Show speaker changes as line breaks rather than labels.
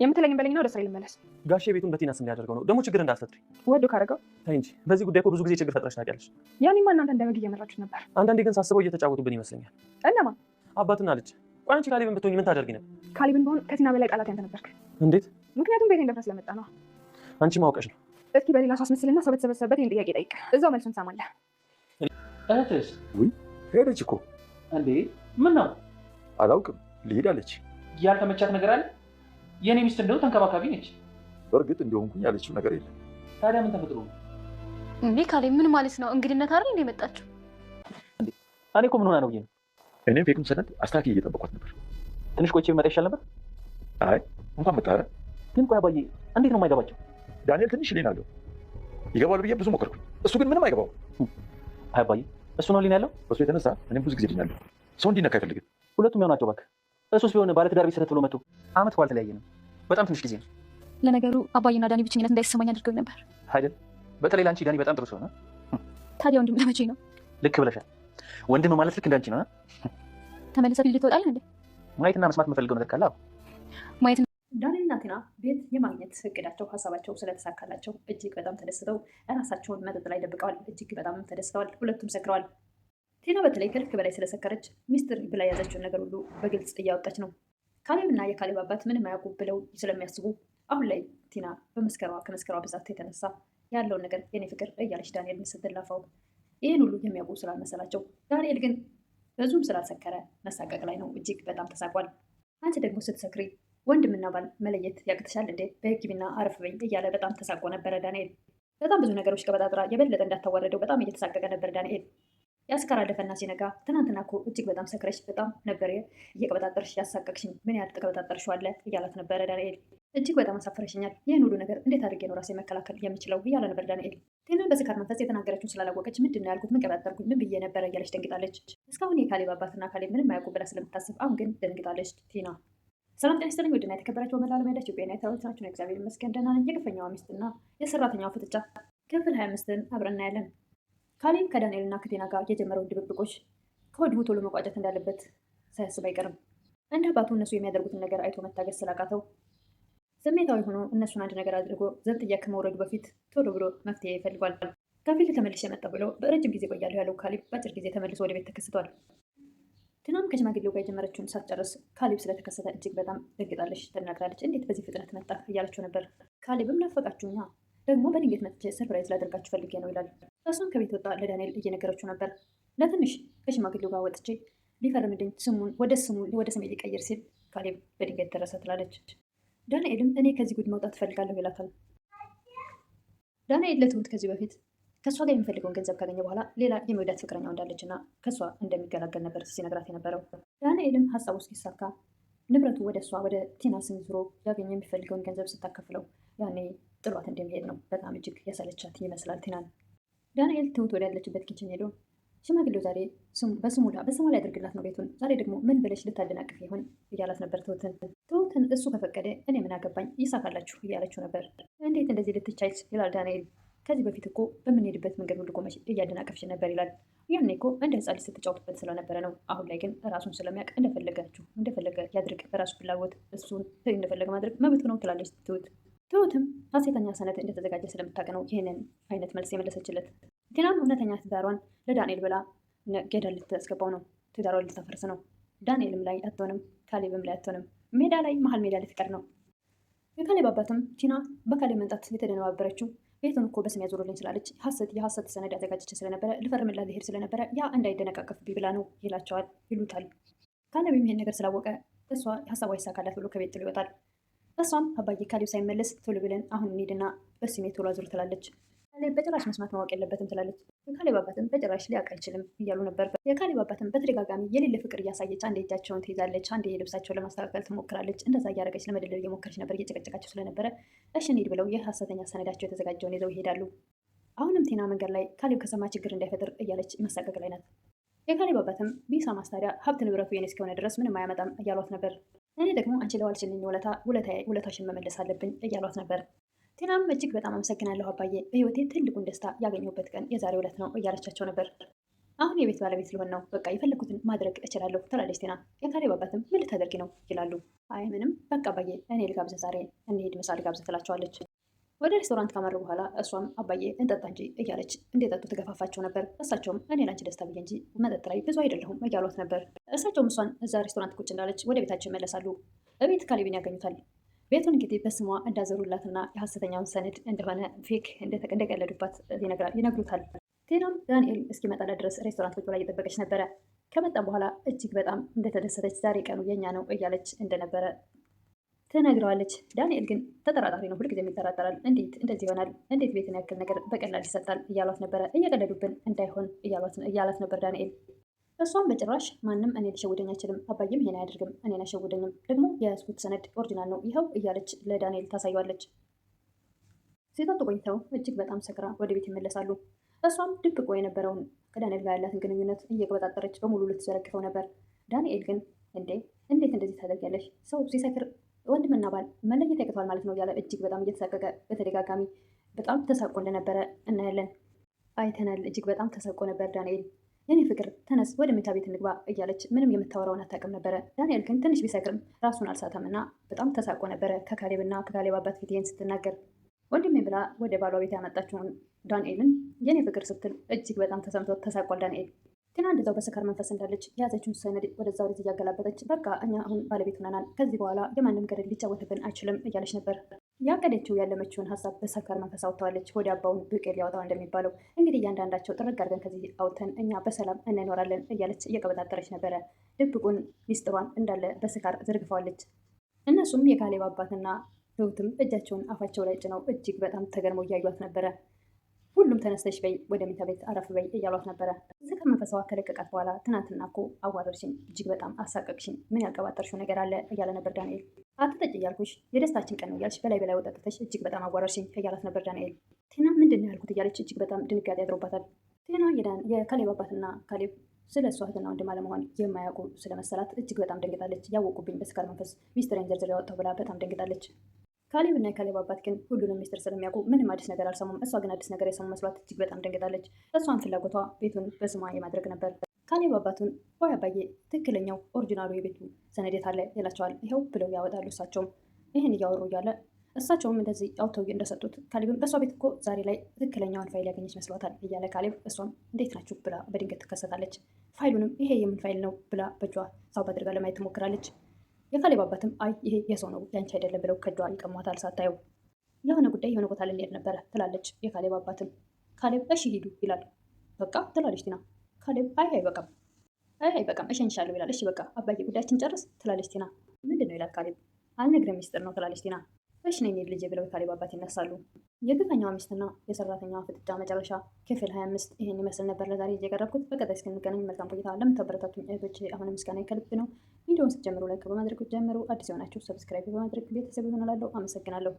የምትለኝ በለኝና ወደ ስራ ልመለስ።
ጋሼ ቤቱን በቲና ስም ሊያደርገው ነው። ደግሞ ችግር እንዳትፈጥሪ።
ወዶ ካደረገው
ተይ እንጂ። በዚህ ጉዳይ እኮ ብዙ ጊዜ ችግር ፈጥረሽ ታውቂያለሽ።
ያኔማ እናንተ እንደ በግ እየመራችሁ ነበር።
አንዳንዴ ግን ሳስበው እየተጫወቱብን ይመስለኛል።
እነማን?
አባትና ልጅ። ቆይ አንቺ ካሌብን ብትሆኚ ምን ታደርጊ ነበር?
ካሌብን ቢሆን ከቲና በላይ ጠላት ያንተ ነበርክ።
እንዴት?
ምክንያቱም ቤቴን ደፍረህ ስለመጣ ነው።
አንቺ ማውቀሽ ነው።
እስኪ በሌላ ሰው አስመስልና ሰው በተሰበሰበበት ይህን ጥያቄ ጠይቅ። እዛው መልሱን ትሰማለህ።
እህትስ?
ውይ ሄደች እኮ።
እንዴ ምን ነው?
አላውቅም፣ ልሄድ አለች።
ያልተመቻት ነገር አለ? የኔ ሚስት እንደው ተንከባካቢ ነች።
በእርግጥ እንደሆንኩኝ ያለችው ነገር የለም።
ታዲያ ምን ተፈጥሮ ነው?
እንዴ ካሌብ ምን ማለት ነው? እንግድነት አይደል እንዴ መጣችሁ?
እኔ እኮ ምን ሆና ነው ብዬ ነው።
እኔም ፌቱን ሰነድ አስተካክዬ እየጠበኳት ነበር።
ትንሽ ቆይቼ ብመጣ ይሻል ነበር።
አይ እንኳን መጣ።
ግን ቆይ አባዬ እንዴት ነው የማይገባቸው?
ዳንኤል ትንሽ ሊን አለው። ይገባል ብዬ ብዙ ሞከርኩኝ። እሱ ግን ምንም አይገባው።
አይ አባዬ እሱ ነው ሊን ያለው።
በሱ የተነሳ እኔም ብዙ ጊዜ ድኛለሁ። ሰው እንዲነካ አይፈልግም።
ሁለቱም ያው ናቸው እባክህ። እሱስ ቢሆን ባለትዳር ቤት ስረት ብሎ መጥቶ አመት በኋላ ተለያየንም። በጣም ትንሽ ጊዜ ነው።
ለነገሩ አባዬና ዳኒ ብቸኝነት እንዳይሰማኝ አድርገው ነበር
አይደል? በተለይ ለአንቺ ዳኒ በጣም ጥሩ ሰው ነው።
ታዲያ ወንድም ለመቼ ነው?
ልክ ብለሻል። ወንድም ማለት ልክ እንዳንቺ ነው።
ተመለሰ ፊልድ ትወጣለህ እንዴ?
ማየትና መስማት የምፈልገው ነገር ካለ
ማየት።
ዳንኤልና ቲና ቤት የማግኘት እቅዳቸው ሀሳባቸው ስለተሳካላቸው እጅግ በጣም ተደስተው እራሳቸውን መጠጥ ላይ ደብቀዋል። እጅግ በጣም ተደስተዋል። ሁለቱም ሰክረዋል። ቲና በተለይ ከልክ በላይ ስለሰከረች ሚስጥር ብላ የያዘችውን ነገር ሁሉ በግልጽ እያወጣች ነው። ካሌብና የካሌብ አባት ምንም አያውቁ ብለው ስለሚያስቡ አሁን ላይ ቲና ከመስከሯ ብዛት የተነሳ ያለውን ነገር የኔ ፍቅር እያለች ዳንኤልን ስትላፋው ይህን ሁሉ የሚያውቁ ስላልመሰላቸው፣ ዳንኤል ግን ብዙም ስላልሰከረ መሳቀቅ ላይ ነው። እጅግ በጣም ተሳቋል። አንቺ ደግሞ ስትሰክሪ ወንድምና ባል መለየት ያቅትሻል እንዴ? በህግቢና አረፍ በይ እያለ በጣም ተሳቆ ነበረ ዳንኤል። በጣም ብዙ ነገሮች ቀበጣጥራ የበለጠ እንዳታዋረደው በጣም እየተሳቀቀ ነበር ዳንኤል። ያስከራ አለፈና ሲነጋ ትናንትና እኮ እጅግ በጣም ሰክረሽ በጣም ነበር እየቀበጣጠርሽ ያሳቀቅሽኝ፣ ምን ያህል ተቀበጣጠርሽው አለ እያላት ነበረ ዳንኤል። እጅግ በጣም አሳፈረሽኛል፣ ይህን ሁሉ ነገር እንዴት አድርጌ ነው ራሴ መከላከል የምችለው እያለ ነበር ዳንኤል። ቴና በስካር መንፈስ የተናገረችውን ስላላወቀች ምንድን ነው ያልኩት፣ ምን ቀበጣጠርኩኝ፣ ምን ብዬ ነበረ እያለች ደንግጣለች። እስካሁን የካሌብ አባትና ካሌብ ምንም አያውቁ ብላ ስለምታስብ አሁን ግን ደንግጣለች ቲና። ሰላም ጤና ይስጥልኝ ውድና የተከበራችሁ በመላው ዓለም ያላችሁ ኢትዮጵያውያን ተወዳጆች ናችሁ። እግዚአብሔር ይመስገን ደህና ነኝ። የግፈኛዋ ሚስትና የሰራተኛዋ ፍጥጫ ክፍል 25ን አብረን እናያለን። ካሌብ ከዳንኤልና ከቲና ጋር የጀመረውን ድብብቆች ከወዲሁ ቶሎ መቋጨት እንዳለበት ሳያስብ አይቀርም። እንደ አባቱ እነሱ የሚያደርጉትን ነገር አይቶ መታገስ ስላቃተው ስሜታዊ ሆኖ እነሱን አንድ ነገር አድርጎ ዘብጥያ ከመውረዱ በፊት ቶሎ ብሎ መፍትሄ ይፈልጓል። ከፊል ተመልሼ መጣ ብሎ በረጅም ጊዜ ቆያለሁ ያለው ካሌብ በአጭር ጊዜ ተመልሶ ወደ ቤት ተከስቷል። ቲናም ከሽማግሌው ጋር የጀመረችውን ሳትጨርስ ካሌብ ስለተከሰተ እጅግ በጣም ደንግጣለች፣ ተናግራለች። እንዴት በዚህ ፍጥነት መጣ እያለችው ነበር። ካሌብም ናፈቃችሁኛ፣ ደግሞ በድንገት መጥቼ ሰርፕራይዝ ላደርጋችሁ ፈልጌ ነው ይላል። እሷም ከቤት ወጣ ለዳንኤል እየነገረችው ነበር። ለትንሽ ከሽማግሌው ጋር ወጥቼ ሊፈርምልኝ ወደ ስሜ ሊቀይር ሲል ካሌብ በድንገት ደረሰ ትላለች። ዳንኤልም እኔ ከዚህ ጉድ መውጣት እፈልጋለሁ ይላታል። ዳንኤል ለትሁት ከዚህ በፊት ከእሷ ጋር የሚፈልገውን ገንዘብ ካገኘ በኋላ ሌላ የሚወዳት ፍቅረኛው እንዳለች እና ከእሷ እንደሚገላገል ነበር ሲነግራት የነበረው። ዳንኤልም ሀሳቡ እስኪሳካ ንብረቱ ወደ እሷ ወደ ቲና ስም ዞሮ ሊያገኘ የሚፈልገውን ገንዘብ ስታከፍለው ያኔ ጥሏት እንደሚሄድ ነው። በጣም እጅግ ያሰለቻት ይመስላል ቲናን። ዳንኤል ትሁት ወደ ያለችበት ኪችን ሄዶ ሽማግሌው ዛሬ በስሟ ላይ ያደርግላት ነው ቤቱን። ዛሬ ደግሞ ምን ብለሽ ልታደናቅፍ ይሆን እያላት ነበር ትሁትን እሱ ከፈቀደ እኔ ምን አገባኝ ይሳካላችሁ እያለችው ነበር። እንዴት እንደዚህ ልትቻይች ይላል ዳንኤል። ከዚህ በፊት እኮ በምንሄድበት መንገድ ሁሉ ቆመሽ እያደናቀፍሽ ነበር ይላል። ያኔ እኮ እንደ ህፃን ልጅ ስትጫወቱበት ስለነበረ ነው። አሁን ላይ ግን ራሱን ስለሚያውቅ እንደፈለገ ያድርግ፣ በራሱ ፍላጎት እሱን እንደፈለገ ማድረግ መብቱ ነው ትላለች ትሁት። ትሁትም ሀሰተኛ ሰነድ እንደተዘጋጀ ስለምታውቅ ነው ይህንን አይነት መልስ የመለሰችለት። ቲናም እውነተኛ ትዳሯን ለዳንኤል ብላ ገደል ልታስገባው ነው፣ ትዳሯን ልታፈርስ ነው። ዳንኤልም ላይ አትሆንም፣ ካሌብም ላይ አትሆንም። መሀል ሜዳ ልትቀር ነው። የካሌብ አባትም ቲና በካሌብ መንጣት የተደነባበረችው ቤቱን እኮ በስም ያዞሩልኝ ስላለች የሀሰት ሰነድ ያዘጋጀች ስለነበረ ልፈርምላት ልሄድ ስለነበረ ያ እንዳይደነቃቀፍብኝ ብላ ነው ይሉታል። ካሌብም ይሄን ነገር ስላወቀ እሷ ሀሳቧ ይሳካላት ብሎ ከቤት ጥሎ ይወጣል። እሷም አባዬ ካሌብ ሳይመለስ ቶሎ ብለን አሁን እንሂድና በስሜ ቶሎ አዙር ትላለች። ካሌብ በጭራሽ መስማት ማወቅ የለበትም ትላለች። የካሌብ አባትም በጭራሽ ሊያውቅ አይችልም እያሉ ነበር። የካሌብ አባትም በተደጋጋሚ የሌለ ፍቅር እያሳየች አንዴ እጃቸውን ትይዛለች፣ አንዴ ልብሳቸውን ለማስተካከል ትሞክራለች። እንደዛ እያደረገች ለመደለል እየሞከረች ነበር። እየጨቀጨቃቸው ስለነበረ እሺ እንሂድ ብለው የሀሰተኛ ሰነዳቸው የተዘጋጀውን ይዘው ይሄዳሉ። አሁንም ቲና መንገድ ላይ ካሌብ ከሰማ ችግር እንዳይፈጥር እያለች መሳቀቅ ላይ ናት። የካሌብ አባትም ቢሰማስ ታዲያ ሀብት ንብረቱ የኔ እስከሆነ ድረስ ምንም አያመጣም እያሏት ነበር። እኔ ደግሞ አንቺ ለዋልሽልኝ ውለታሽን መመለስ አለብኝ እያሏት ነበር። ቲናም እጅግ በጣም አመሰግናለሁ አባዬ፣ በህይወቴ ትልቁን ደስታ ያገኘሁበት ቀን የዛሬው ዕለት ነው እያለቻቸው ነበር። አሁን የቤት ባለቤት ልሆን ነው፣ በቃ የፈለኩትን ማድረግ እችላለሁ ትላለች ቲና። የካሌብ አባትም ምን ልታደርጊ ነው ይላሉ። አይ ምንም፣ በቃ አባዬ እኔ ልጋብዝህ፣ ዛሬ እንሂድ ምሳ ልጋብዝህ ትላቸዋለች። ወደ ሬስቶራንት ካመሩ በኋላ እሷም አባዬ እንጠጣ እንጂ እያለች እንዲጠጡ ትገፋፋቸው ነበር። እሳቸውም እኔ ላንቺ ደስታ ብዬ እንጂ መጠጥ ላይ ብዙ አይደለሁም እያሏት ነበር። እሳቸውም እሷን እዛ ሬስቶራንት ቁጭ እንዳለች ወደ ቤታቸው ይመለሳሉ። በቤት ካሌብን ያገኙታል። ቤቱን እንግዲህ በስሟ እንዳዘሩላትና የሐሰተኛውን ሰነድ እንደሆነ ፌክ እንደቀለዱባት ይነግሩታል። ቴናም ዳንኤል እስኪመጣላት ድረስ ሬስቶራንት ቁጭ ብላ እየጠበቀች ነበረ። ከመጣም በኋላ እጅግ በጣም እንደተደሰተች ዛሬ ቀኑ የኛ ነው እያለች እንደነበረ ትነግረዋለች። ዳንኤል ግን ተጠራጣሪ ነው፣ ሁልጊዜ ይጠራጠራል። እንዴት እንደዚህ ይሆናል? እንዴት ቤትን ያክል ነገር በቀላል ይሰጣል? እያሏት ነበረ። እየቀለዱብን እንዳይሆን እያላት ነበር ዳንኤል። እሷም በጭራሽ ማንም እኔ ሊሸውደኝ አይችልም፣ አባዬም ይሄን አያደርግም፣ እኔን አይሸውደኝም፣ ደግሞ የያዝኩት ሰነድ ኦሪጂናል ነው ይኸው እያለች ለዳንኤል ታሳየዋለች። ሲጠጡ ቆይተው እጅግ በጣም ሰክራ ወደ ቤት ይመለሳሉ። እሷም ድብቆ የነበረውን ከዳንኤል ጋር ያላትን ግንኙነት እየቆጣጠረች በሙሉ ልትዘረግፈው ነበር። ዳንኤል ግን እንዴት እንደዚህ ታደርጊያለሽ? ሰው ሲሰክር ወንድምና ባል መለየት ያቅተዋል ማለት ነው እያለ እጅግ በጣም እየተሳቀቀ በተደጋጋሚ በጣም ተሳቆ እንደነበረ እናያለን፣ አይተናል። እጅግ በጣም ተሳቆ ነበር ዳንኤል። የኔ ፍቅር ተነስ ወደ መኝታ ቤት እንግባ እያለች ምንም የምታወራውን አታውቅም ነበረ። ዳንኤል ግን ትንሽ ቢሰክርም ራሱን አልሳተም እና በጣም ተሳቆ ነበረ ከካሌብና ከካሌብ አባት ፊት ይህን ስትናገር። ወንድሜ ብላ ወደ ባሏ ቤት ያመጣችውን ዳንኤልን የኔ ፍቅር ስትል እጅግ በጣም ተሰምቶ ተሳቋል ዳንኤል። ቲና እንደዛው በስካር መንፈስ እንዳለች የያዘችውን ሰነድ ወደዛ ወደዚህ እያገላበጠች በቃ እኛ አሁን ባለቤት ሆነናል፣ ከዚህ በኋላ የማንም ገደል ሊጫወትብን አይችልም እያለች ነበር። ያቀደችው ያለመችውን ሀሳብ በስካር መንፈስ አውጥተዋለች። ወደ አባውን ብቅል ያወጣው እንደሚባለው እንግዲህ እያንዳንዳቸው ጥርግ አድርገን ከዚህ አውጥተን እኛ በሰላም እንኖራለን እያለች እየቀበጣጠረች ነበረ። ድብቁን ሚስጥሯን እንዳለ በስካር ዘርግፈዋለች። እነሱም የካሌብ አባትና ትሁትም እጃቸውን አፋቸው ላይ ጭነው እጅግ በጣም ተገርመው እያዩት ነበረ። ሁሉም ተነስተሽ በይ ወደ መኝታ ቤት አረፍ በይ እያሏት ነበረ። ስካር መንፈሷ ከለቀቃት በኋላ ትናንትና እኮ አዋረድሽኝ፣ እጅግ በጣም አሳቀቅሽኝ፣ ምን ያልቀባጠርሽው ነገር አለ እያለ ነበር ዳንኤል። አትጠጭ እያልኩሽ የደስታችን ቀን ነው እያልሽ በላይ ወጠጥተሽ እጅግ በጣም አዋረድሽኝ እያላት ነበር ዳንኤል። ቴና ምንድን ነው ያልኩት እያለች እጅግ በጣም ድንጋጤ ያድሮባታል። ቴና የካሌብ አባትና ካሌብ ስለ እሷ እህትና ወንድም አለመሆን የማያውቁ ስለመሰላት እጅግ በጣም ደንግጣለች። ያወቁብኝ በስካር መንፈስ ሚስጥሬን ዘርዝሬ ያወጣሁ ብላ በጣም ደንግጣለች። ካሌብ እና የካሌብ አባት ግን ሁሉንም ሚስጥር ስለሚያውቁ ምንም አዲስ ነገር አልሰሙም። እሷ ግን አዲስ ነገር የሰሙ መስሏት እጅግ በጣም ደንግጣለች። እሷን ፍላጎቷ ቤቱን በስሟ የማድረግ ነበር። ካሌብ አባቱን ወይ አባዬ ትክክለኛው ኦሪጂናሉ የቤቱ ሰነድ የት አለ ይላቸዋል። ይኸው ብለው ያወጣሉ። እሳቸውም ይህን እያወሩ እያለ እሳቸውም እንደዚህ አውተው እንደሰጡት ካሌብም በእሷ ቤት እኮ ዛሬ ላይ ትክክለኛውን ፋይል ያገኘች መስሏታል እያለ ካሌብ እሷም እንዴት ናችሁ ብላ በድንገት ትከሰታለች። ፋይሉንም ይሄ የምን ፋይል ነው ብላ በእጇ ሳብ አድርጋ ለማየት ትሞክራለች። የካሌብ አባትም አይ ይሄ የሰው ነው ያንቺ አይደለም ብለው ከእጇ ይቀሟታል። ሳታየው ለሆነ ጉዳይ የሆነ ቦታ ልንሄድ ነበረ ትላለች። የካሌብ አባትም ካሌብ እሺ ሂዱ ይላል። በቃ ትላለች ቲና። ካሌብ አይ አይበቃም እሸኝሻለሁ ይላል። እሺ በቃ አባዬ ጉዳያችን ጨርስ ትላለች ቲና። ምንድን ነው ይላል ካሌብ። አልነግርም ሚስጥር ነው ትላለች ቲና። እሺ ነኝ ልጄ ብለው የካሌብ አባት ይነሳሉ። የግፈኛዋ ሚስትና የሰራተኛዋ ፍጥጫ መጨረሻ ክፍል 25 ይሄን ይመስል ነበር ለዛሬ የቀረብኩት። በቀጣይ እስክንገናኝ መልካም ቆይታ። ለምታበረታቱኝ እህቶች አሁንም ምስጋና ከልብ ነው። ቪዲዮውን ስትጀምሩ ላይክ በማድረግ ጀምሩ። አዲስ የሆናችሁ ሰብስክራይብ በማድረግ ቤተሰብ ይሆናላለሁ። አመሰግናለሁ።